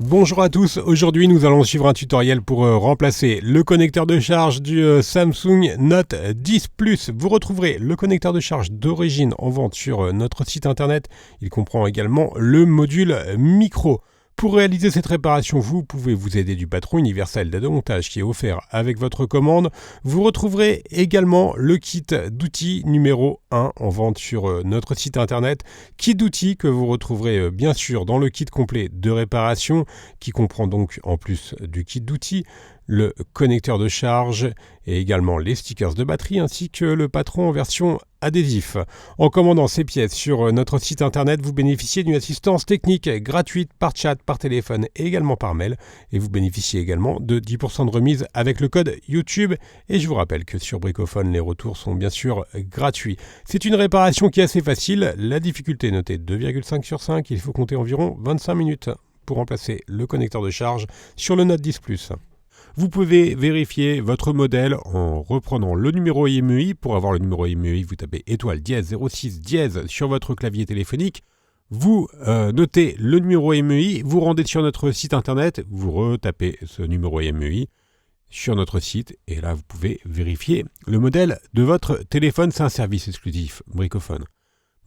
Bonjour à tous, aujourd'hui nous allons suivre un tutoriel pour remplacer le connecteur de charge du Samsung Note 10 Plus. Vous retrouverez le connecteur de charge d'origine en vente sur notre site internet. Il comprend également le module micro. Pour réaliser cette réparation, vous pouvez vous aider du patron universel d'aide-montage qui est offert avec votre commande. Vous retrouverez également le kit d'outils numéro 1 en vente sur notre site internet. Kit d'outils que vous retrouverez bien sûr dans le kit complet de réparation qui comprend donc en plus du kit d'outils le connecteur de charge et également les stickers de batterie ainsi que le patron en version adhésif. En commandant ces pièces sur notre site internet, vous bénéficiez d'une assistance technique gratuite par chat, par téléphone et également par mail. Et vous bénéficiez également de 10% de remise avec le code YouTube. Et je vous rappelle que sur Bricophone, les retours sont bien sûr gratuits. C'est une réparation qui est assez facile. La difficulté est notée 2,5 sur 5. Il faut compter environ 25 minutes pour remplacer le connecteur de charge sur le Note 10 Plus. Vous pouvez vérifier votre modèle en reprenant le numéro IMEI. Pour avoir le numéro IMEI, vous tapez étoile dièse 06 dièse sur votre clavier téléphonique. Vous notez le numéro IMEI, vous rendez sur notre site internet, vous retapez ce numéro IMEI sur notre site et là vous pouvez vérifier le modèle de votre téléphone. C'est un service exclusif Bricophone.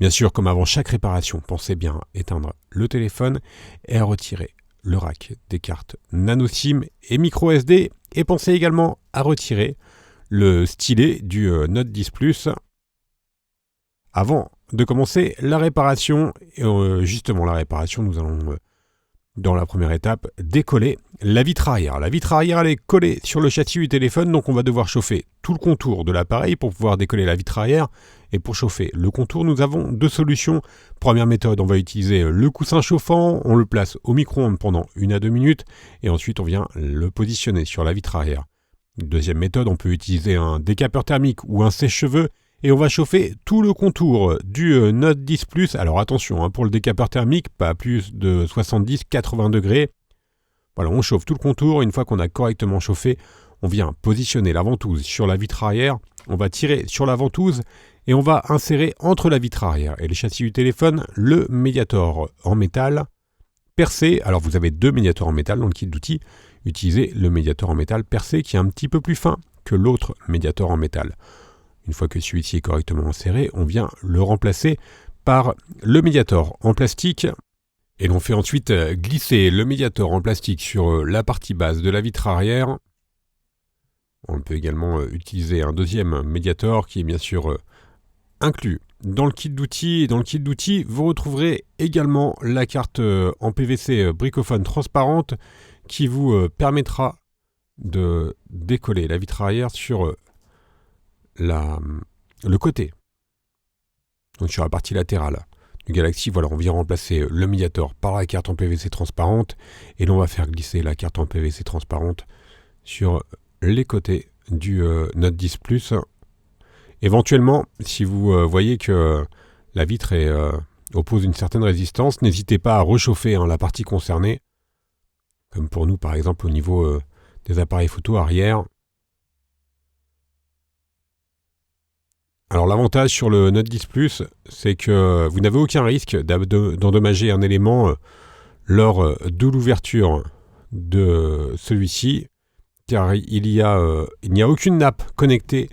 Bien sûr, comme avant chaque réparation, pensez bien à éteindre le téléphone et à retirer le rack des cartes nano SIM et micro SD et pensez également à retirer le stylet du Note 10 Plus avant de commencer la réparation. Et justement la réparation, nous allons dans la première étape décoller la vitre arrière. La vitre arrière elle est collée sur le châssis du téléphone, donc on va devoir chauffer tout le contour de l'appareil pour pouvoir décoller la vitre arrière. Et pour chauffer le contour, nous avons deux solutions. Première méthode, on va utiliser le coussin chauffant, on le place au micro-ondes pendant 1 à 2 minutes et ensuite on vient le positionner sur la vitre arrière. Deuxième méthode, on peut utiliser un décapeur thermique ou un sèche-cheveux et on va chauffer tout le contour du Note 10 Plus. Alors attention, pour le décapeur thermique, pas plus de 70-80 degrés. Voilà, on chauffe tout le contour. Une fois qu'on a correctement chauffé, on vient positionner la ventouse sur la vitre arrière. On va tirer sur la ventouse et on va insérer entre la vitre arrière et le châssis du téléphone le médiator en métal percé. Alors vous avez deux médiators en métal dans le kit d'outils. Utilisez le médiator en métal percé qui est un petit peu plus fin que l'autre médiator en métal. Une fois que celui-ci est correctement inséré, on vient le remplacer par le médiator en plastique. Et l'on fait ensuite glisser le médiator en plastique sur la partie basse de la vitre arrière. On peut également utiliser un deuxième médiator qui est bien sûr inclus dans le kit d'outils. Et dans le kit d'outils, vous retrouverez également la carte en PVC Bricophone transparente qui vous permettra de décoller la vitre arrière sur le côté, donc sur la partie latérale du Galaxy. Voilà, on vient remplacer le médiator par la carte en PVC transparente et l'on va faire glisser la carte en PVC transparente sur les côtés du Note 10 Plus. Éventuellement, si vous voyez que la vitre oppose une certaine résistance, n'hésitez pas à rechauffer la partie concernée, comme pour nous par exemple au niveau des appareils photo arrière. Alors l'avantage sur le Note 10 Plus, c'est que vous n'avez aucun risque d'endommager un élément lors de l'ouverture de celui-ci, car il n'y a aucune nappe connectée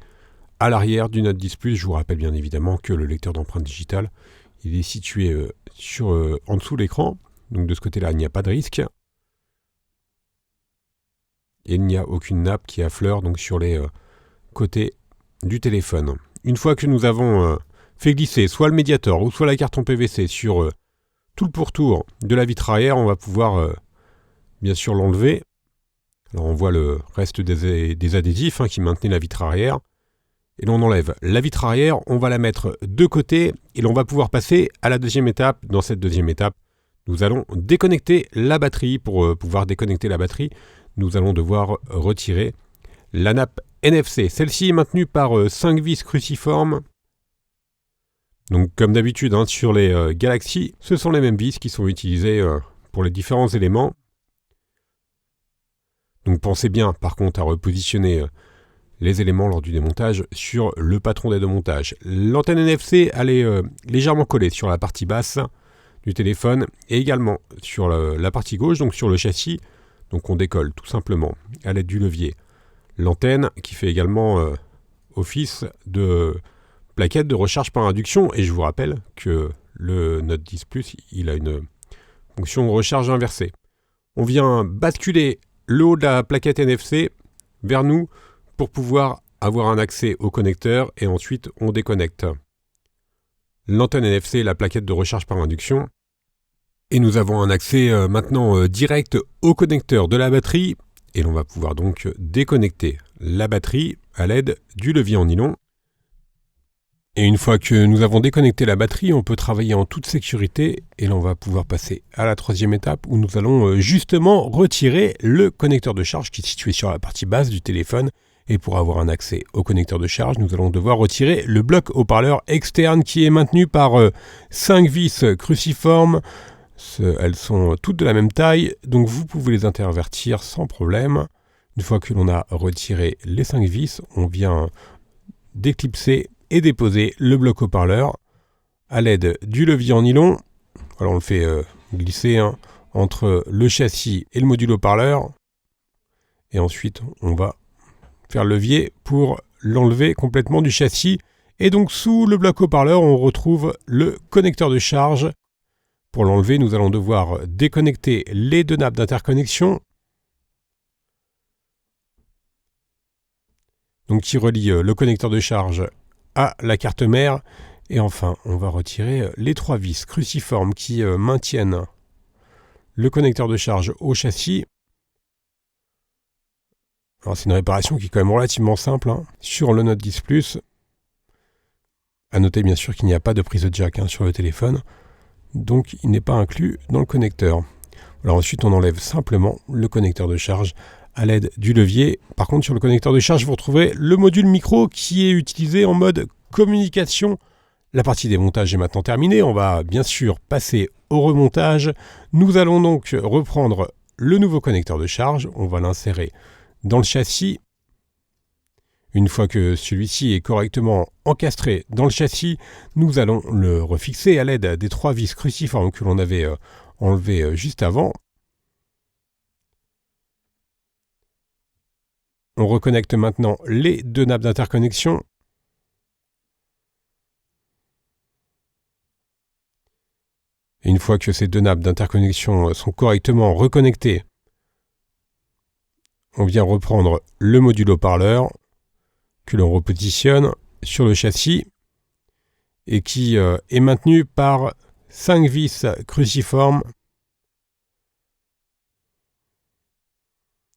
à l'arrière du Note 10 Plus. Je vous rappelle bien évidemment que le lecteur d'empreintes digitales, il est situé en dessous de l'écran, donc de ce côté-là, il n'y a pas de risque. Et il n'y a aucune nappe qui affleure donc sur les côtés du téléphone. Une fois que nous avons fait glisser soit le médiator ou soit la carte en PVC sur tout le pourtour de la vitre arrière, on va pouvoir bien sûr l'enlever. Alors on voit le reste des adhésifs qui maintenaient la vitre arrière. Et l'on enlève la vitre arrière, on va la mettre de côté et l'on va pouvoir passer à la deuxième étape. Dans cette deuxième étape, nous allons déconnecter la batterie. Pour pouvoir déconnecter la batterie, nous allons devoir retirer la nappe NFC. Celle-ci est maintenue par 5 vis cruciformes. Donc comme d'habitude sur les Galaxy, ce sont les mêmes vis qui sont utilisées pour les différents éléments. Donc pensez bien par contre à repositionner les éléments lors du démontage sur le patron d'aide au montage. L'antenne NFC elle est légèrement collée sur la partie basse du téléphone et également sur la partie gauche, donc sur le châssis. Donc on décolle tout simplement à l'aide du levier l'antenne qui fait également office de plaquette de recharge par induction. Et je vous rappelle que le Note 10 Plus, il a une fonction recharge inversée. On vient basculer le haut de la plaquette NFC vers nous pour pouvoir avoir un accès au connecteur et ensuite on déconnecte l'antenne NFC et la plaquette de recharge par induction. Et nous avons un accès maintenant direct au connecteur de la batterie et l'on va pouvoir donc déconnecter la batterie à l'aide du levier en nylon. Et une fois que nous avons déconnecté la batterie, on peut travailler en toute sécurité et l'on va pouvoir passer à la troisième étape où nous allons justement retirer le connecteur de charge qui est situé sur la partie basse du téléphone. Et pour avoir un accès au connecteur de charge, nous allons devoir retirer le bloc haut-parleur externe qui est maintenu par 5 vis cruciformes. Elles sont toutes de la même taille, donc vous pouvez les intervertir sans problème. Une fois que l'on a retiré les 5 vis, on vient déclipser et déposer le bloc haut-parleur à l'aide du levier en nylon. Alors on le fait glisser entre le châssis et le module haut-parleur. Et ensuite, on va faire le levier pour l'enlever complètement du châssis. Et donc sous le bloc haut-parleur, on retrouve le connecteur de charge. Pour l'enlever, nous allons devoir déconnecter les 2 nappes d'interconnexion. Donc qui relie le connecteur de charge à la carte mère. Et enfin, on va retirer les 3 vis cruciformes qui maintiennent le connecteur de charge au châssis. Alors c'est une réparation qui est quand même relativement simple sur le Note 10 Plus. À noter bien sûr qu'il n'y a pas de prise de jack sur le téléphone. Donc il n'est pas inclus dans le connecteur. Alors ensuite on enlève simplement le connecteur de charge à l'aide du levier. Par contre sur le connecteur de charge vous retrouverez le module micro qui est utilisé en mode communication. La partie démontage est maintenant terminée. On va bien sûr passer au remontage. Nous allons donc reprendre le nouveau connecteur de charge. On va l'insérer dans le châssis. Une fois que celui-ci est correctement encastré dans le châssis, nous allons le refixer à l'aide des 3 vis cruciformes que l'on avait enlevées juste avant. On reconnecte maintenant les 2 nappes d'interconnexion. Et une fois que ces 2 nappes d'interconnexion sont correctement reconnectées, on vient reprendre le module haut-parleur que l'on repositionne sur le châssis et qui est maintenu par 5 vis cruciformes.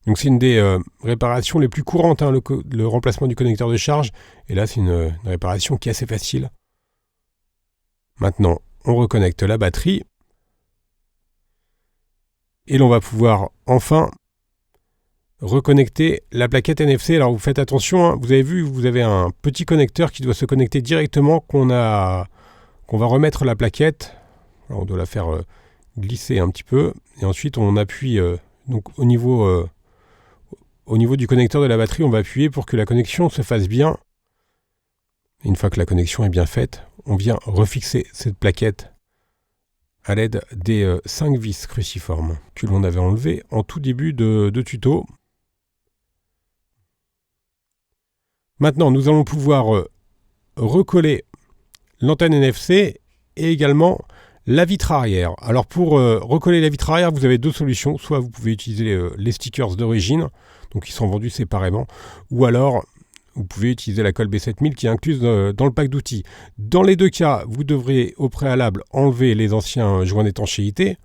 Donc c'est une des réparations les plus courantes, le remplacement du connecteur de charge. Et là c'est une réparation qui est assez facile. Maintenant on reconnecte la batterie et l'on va pouvoir enfin reconnecter la plaquette NFC. Alors vous faites attention, vous avez vu, vous avez un petit connecteur qui doit se connecter directement qu'on va remettre la plaquette. Alors on doit la faire glisser un petit peu et ensuite on appuie donc au niveau du connecteur de la batterie, on va appuyer pour que la connexion se fasse bien. Une fois que la connexion est bien faite, on vient refixer cette plaquette à l'aide des 5 vis cruciformes que l'on avait enlevées en tout début de tuto. Maintenant, nous allons pouvoir recoller l'antenne NFC et également la vitre arrière. Alors pour recoller la vitre arrière, vous avez 2 solutions. Soit vous pouvez utiliser les stickers d'origine, donc qui sont vendus séparément, ou alors vous pouvez utiliser la colle B7000 qui est incluse dans le pack d'outils. Dans les 2 cas, vous devrez au préalable enlever les anciens joints d'étanchéité.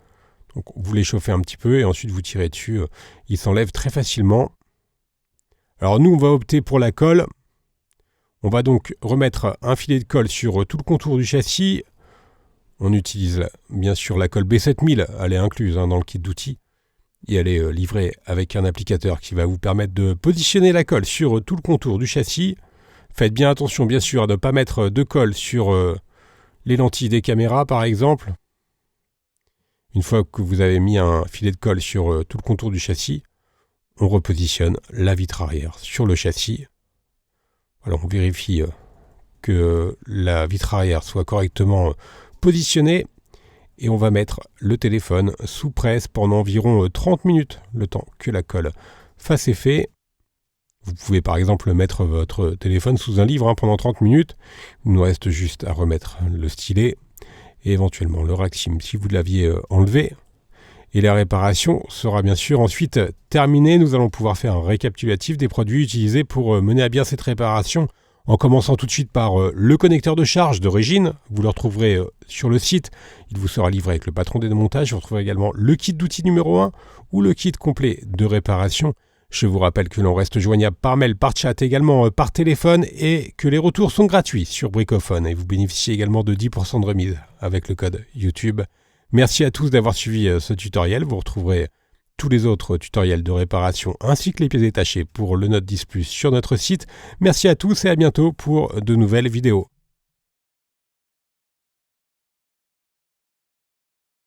Donc vous les chauffez un petit peu et ensuite vous tirez dessus. Ils s'enlèvent très facilement. Alors nous, on va opter pour la colle. On va donc remettre un filet de colle sur tout le contour du châssis. On utilise bien sûr la colle B7000, elle est incluse dans le kit d'outils. Et elle est livrée avec un applicateur qui va vous permettre de positionner la colle sur tout le contour du châssis. Faites bien attention bien sûr à ne pas mettre de colle sur les lentilles des caméras par exemple. Une fois que vous avez mis un filet de colle sur tout le contour du châssis, on repositionne la vitre arrière sur le châssis. Alors on vérifie que la vitre arrière soit correctement positionnée et on va mettre le téléphone sous presse pendant environ 30 minutes, le temps que la colle fasse effet. Vous pouvez par exemple mettre votre téléphone sous un livre pendant 30 minutes. Il nous reste juste à remettre le stylet et éventuellement le rack SIM si vous l'aviez enlevé. Et la réparation sera bien sûr ensuite terminée. Nous allons pouvoir faire un récapitulatif des produits utilisés pour mener à bien cette réparation. En commençant tout de suite par le connecteur de charge d'origine. Vous le retrouverez sur le site. Il vous sera livré avec le patron des démontages. Vous retrouverez également le kit d'outils numéro 1 ou le kit complet de réparation. Je vous rappelle que l'on reste joignable par mail, par chat, également par téléphone et que les retours sont gratuits sur Bricophone et vous bénéficiez également de 10% de remise avec le code YouTube. Merci à tous d'avoir suivi ce tutoriel. Vous retrouverez tous les autres tutoriels de réparation ainsi que les pièces détachées pour le Note 10 Plus sur notre site. Merci à tous et à bientôt pour de nouvelles vidéos.